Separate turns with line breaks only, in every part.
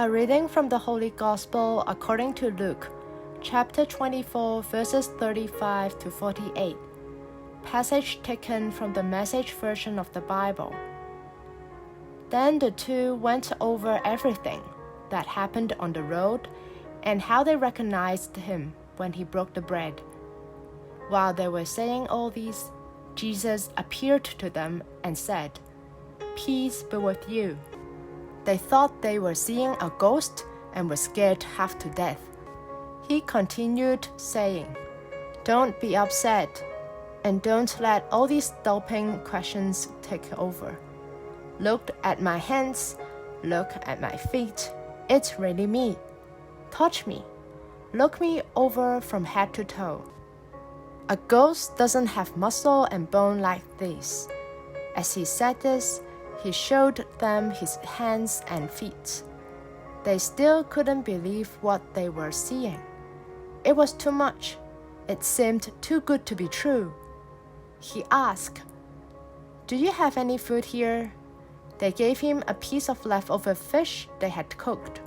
A reading from the Holy Gospel according to Luke, chapter 24, verses 35 to 48. Passage taken from the Message version of the Bible. Then the two went over everything that happened on the road and how they recognized him when he broke the bread. While they were saying all these, Jesus appeared to them and said, "Peace be with you." They thought they were seeing a ghost and were scared half to death. He continued saying, "Don't be upset, and don't let all these doping questions take over. Look at my hands, look at my feet. It's really me. Touch me. Look me over from head to toe. A ghost doesn't have muscle and bone like this." As he said this, he showed them his hands and feet. They still couldn't believe what they were seeing. It was too much. It seemed too good to be true. He asked, "Do you have any food here?" They gave him a piece of leftover fish they had cooked.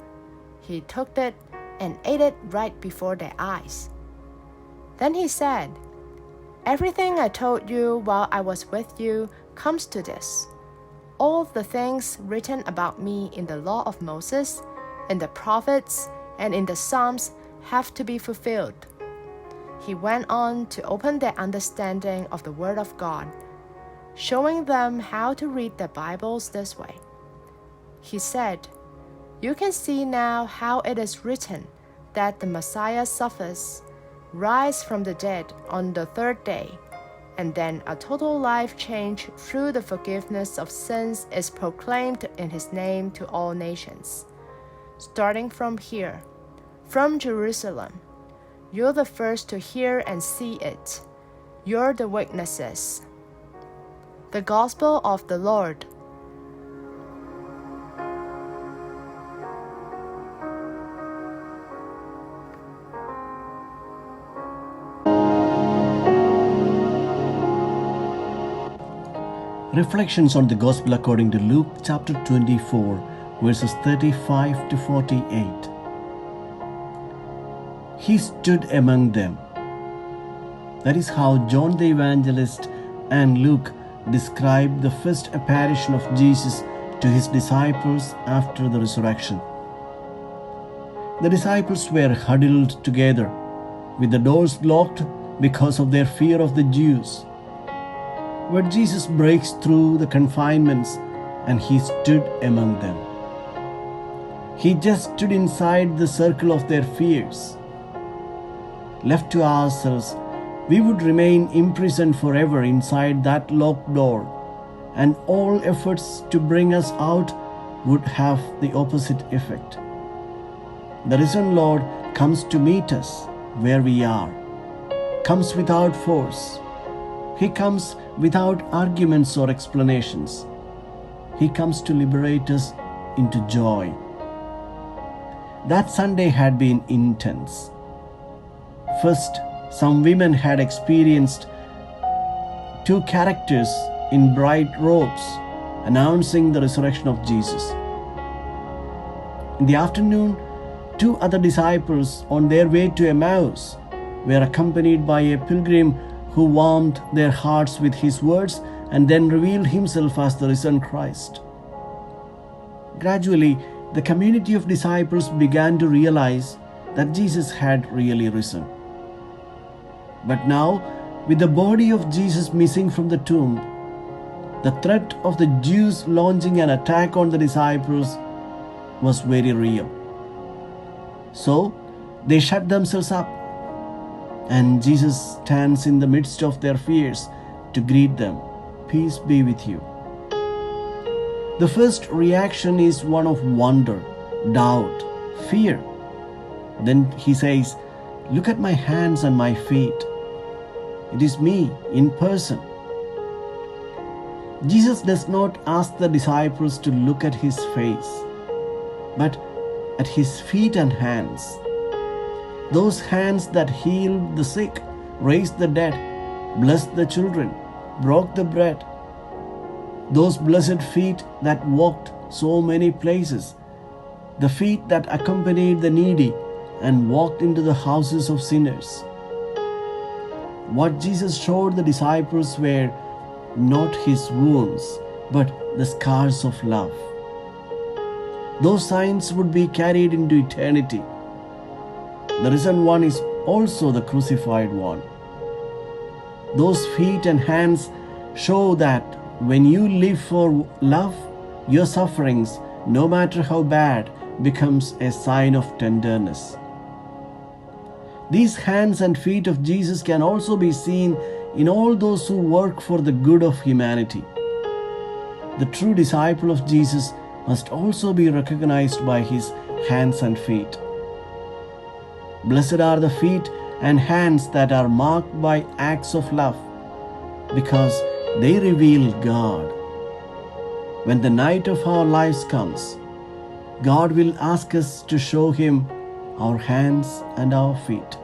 He took it and ate it right before their eyes. Then he said, "Everything I told you while I was with you comes to this. All the things written about me in the law of Moses, in the prophets, and in the Psalms have to be fulfilled." He went on to open their understanding of the Word of God, showing them how to read their Bibles this way. He said, "You can see now how it is written that the Messiah suffers, rise from the dead on the third day, and then a total life change through the forgiveness of sins is proclaimed in his name to all nations. Starting from here, from Jerusalem, you're the first to hear and see it. You're the witnesses." The Gospel of the Lord.
Reflections on the Gospel according to Luke chapter 24, verses 35 to 48. He stood among them. That is how John the evangelist and Luke describe the first apparition of Jesus to his disciples after the resurrection. The disciples were huddled together with the doors locked because of their fear of the Jews. But Jesus breaks through the confinements and he stood among them. He just stood inside the circle of their fears. Left to ourselves, we would remain imprisoned forever inside that locked door, and all efforts to bring us out would have the opposite effect. The risen Lord comes to meet us where we are, comes without force. He comes without arguments or explanations. He comes to liberate us into joy. That Sunday had been intense. First, some women had experienced two characters in bright robes announcing the resurrection of Jesus. In the afternoon, two other disciples on their way to Emmaus were accompanied by a pilgrim who warmed their hearts with his words and then revealed himself as the risen Christ. Gradually, the community of disciples began to realize that Jesus had really risen. But now, with the body of Jesus missing from the tomb, the threat of the Jews launching an attack on the disciples was very real. So, they shut themselves up, and Jesus stands in the midst of their fears to greet them. "Peace be with you." The first reaction is one of wonder, doubt, fear. Then he says, "Look at my hands and my feet. It is me in person." Jesus does not ask the disciples to look at his face, but at his feet and hands. Those hands that healed the sick, raised the dead, blessed the children, broke the bread. Those blessed feet that walked so many places, the feet that accompanied the needy and walked into the houses of sinners. What Jesus showed the disciples were not his wounds, but the scars of love. Those signs would be carried into eternity. The risen one is also the crucified one. Those feet and hands show that when you live for love, your sufferings, no matter how bad, becomes a sign of tenderness. These hands and feet of Jesus can also be seen in all those who work for the good of humanity. The true disciple of Jesus must also be recognized by his hands and feet. Blessed are the feet and hands that are marked by acts of love, because they reveal God. When the night of our lives comes, God will ask us to show him our hands and our feet.